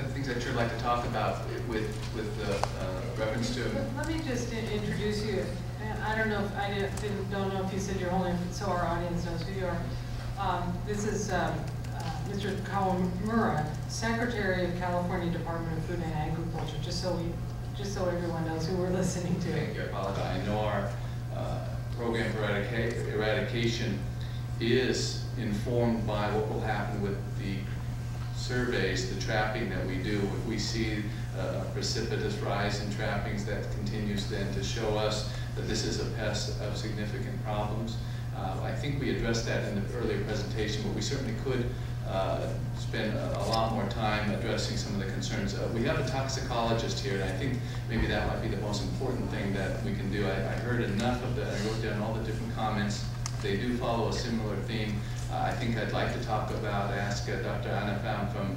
things I'd sure like to talk about with reference to. Let me just introduce you. I don't know if don't know if you said your whole name, so our audience knows who you are. This is Mr. Kawamura, Secretary of California Department of Food and Agriculture. Just so everyone knows who we're listening to. Thank you. I apologize. I know our program for eradication is informed by what will happen with the surveys, the trapping that we do. If we see a precipitous rise in trappings, that continues then to show us that this is a pest of significant problems. I think we addressed that in the earlier presentation, but we certainly could spend a lot more time addressing some of the concerns. We have a toxicologist here, and I think maybe that might be the most important thing that we can do. I heard enough of that. I wrote down all the different comments. They do follow a similar theme. I think I'd like to ask Dr. Anna Pham from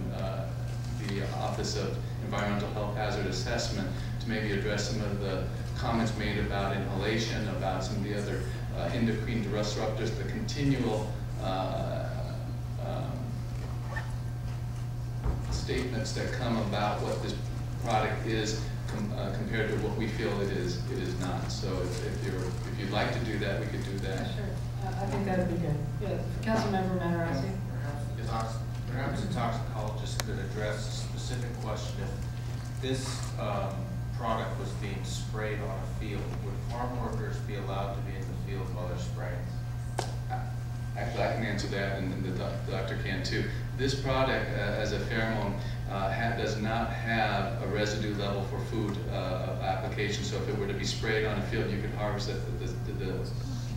the Office of Environmental Health Hazard Assessment to maybe address some of the comments made about inhalation, about some of the other endocrine disruptors, the continual statements that come about what this product is compared to what we feel it is not. So if you'd like to do that, we could do that. Yeah, sure. I think that would be good. Yeah. Council Member Matarazzi. Perhaps a toxicologist could address a specific question. If this product was being sprayed on a field, would farm workers be allowed to be in the field while they're spraying? Actually, I can answer that, and the doctor can too. This product, as a pheromone, does not have a residue level for food application. So if it were to be sprayed on a field, you could harvest it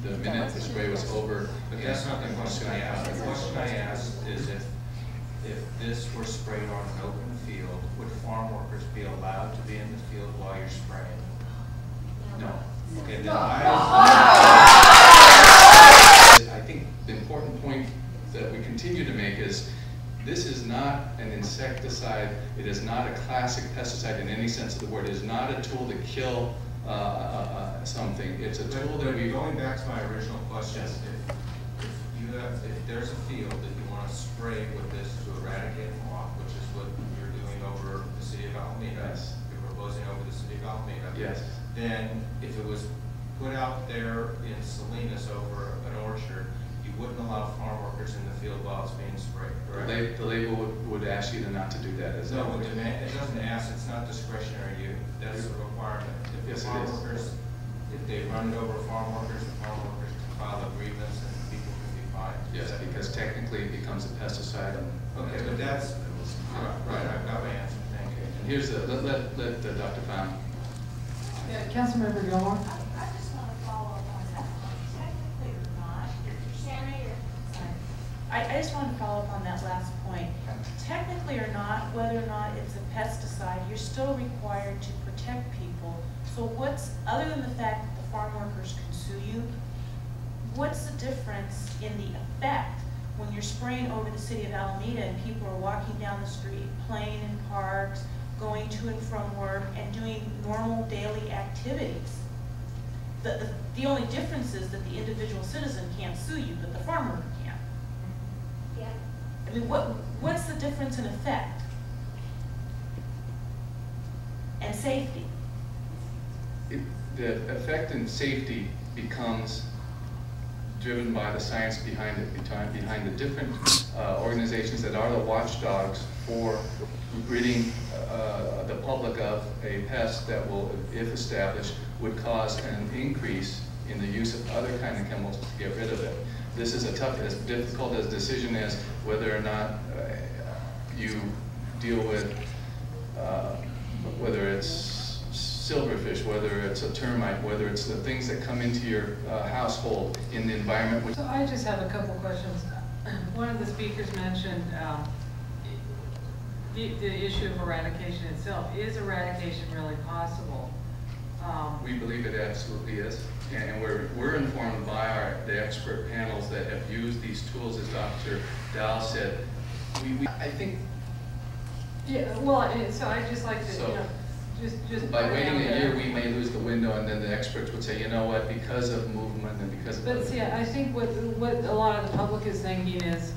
the minute the spray was over. But that's not the question I asked. The question I asked is if this were sprayed on an open field, would farm workers be allowed to be in the field while you're spraying? No. Okay, then I think the important point that we continue to make is this is not an insecticide. It is not a classic pesticide in any sense of the word. It is not a tool to kill something. It's a tool that we... Going back to my original question, yes. If there's a field that you want to spray with this to eradicate moth, which is what you're doing over the city of Alameda, yes. You're proposing over the city of Alameda, yes. Then if it was put out there in Salinas over an orchard, you wouldn't allow farm workers in the field while it's being sprayed, correct? The label would ask you not to do that. Is no, that it doesn't ask. It's not discretionary. That's a requirement. If yes, farm workers, if they run it over farm workers, the farm workers can file a grievance and people can be fined. Yes, because technically it becomes a pesticide. Okay, but that's right. I've got my answer. Thank you. And here's let Dr. Pham. Yeah, Council Member Gilmore. I just want to follow up on that. Technically or not, I just want to follow up on that last point. Technically or not, whether or not it's a pesticide, you're still required to protect people. So what's, other than the fact that the farm workers can sue you, what's the difference in the effect when you're spraying over the city of Alameda and people are walking down the street, playing in parks, going to and from work, and doing normal daily activities? The only difference is that the individual citizen can't sue you, but the farm worker can. Yeah. I mean, what's the difference in effect and safety? The effect and safety becomes driven by the science behind it, behind the different organizations that are the watchdogs for ridding the public of a pest that will, if established, would cause an increase in the use of other kind of chemicals to get rid of it. This is as difficult a decision as whether or not you deal with whether it's silverfish, whether it's a termite, whether it's the things that come into your household in the environment. So I just have a couple questions. One of the speakers mentioned the issue of eradication itself. Is eradication really possible? We believe it absolutely is, and we're informed by the expert panels that have used these tools, as Dr. Dow said. I think. Yeah. Well, so I just like to, so, just by waiting a year, we may lose the window, and then the experts would say, you know what, because of movement and because of. But see, I think what a lot of the public is thinking is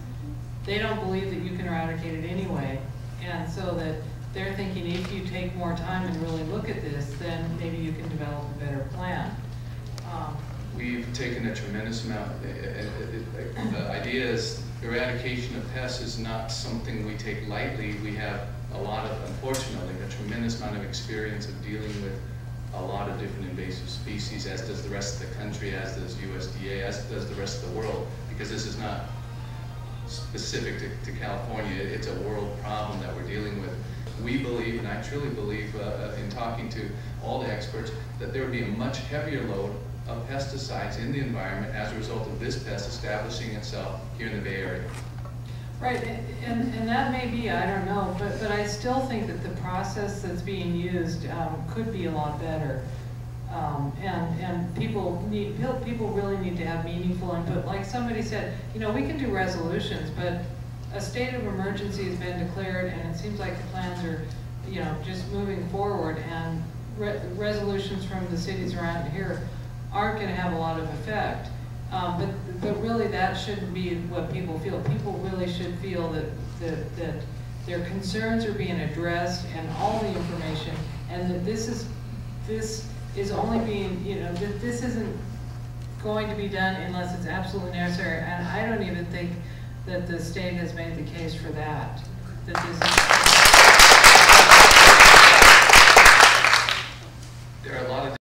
they don't believe that you can eradicate it anyway, and so that they're thinking if you take more time and really look at this, then maybe you can develop a better plan. We've taken a tremendous amount. The idea is eradication of pests is not something we take lightly. We have a lot of, unfortunately, a tremendous amount of experience of dealing with a lot of different invasive species, as does the rest of the country, as does USDA, as does the rest of the world, because this is not specific to California. It's a world problem that we're dealing with. We believe, and I truly believe in talking to all the experts, that there would be a much heavier load of pesticides in the environment as a result of this pest establishing itself here in the Bay Area. Right, and that may be, I don't know, but I still think that the process that's being used could be a lot better. And people really need to have meaningful input. Like somebody said, you know, we can do resolutions, but a state of emergency has been declared, and it seems like the plans are, you know, just moving forward, and resolutions from the cities around here aren't going to have a lot of effect. But really that shouldn't be what people feel. People really should feel that their concerns are being addressed and all the information, and that this is only being, you know, that this isn't going to be done unless it's absolutely necessary. And I don't even think that the state has made the case for that. That this is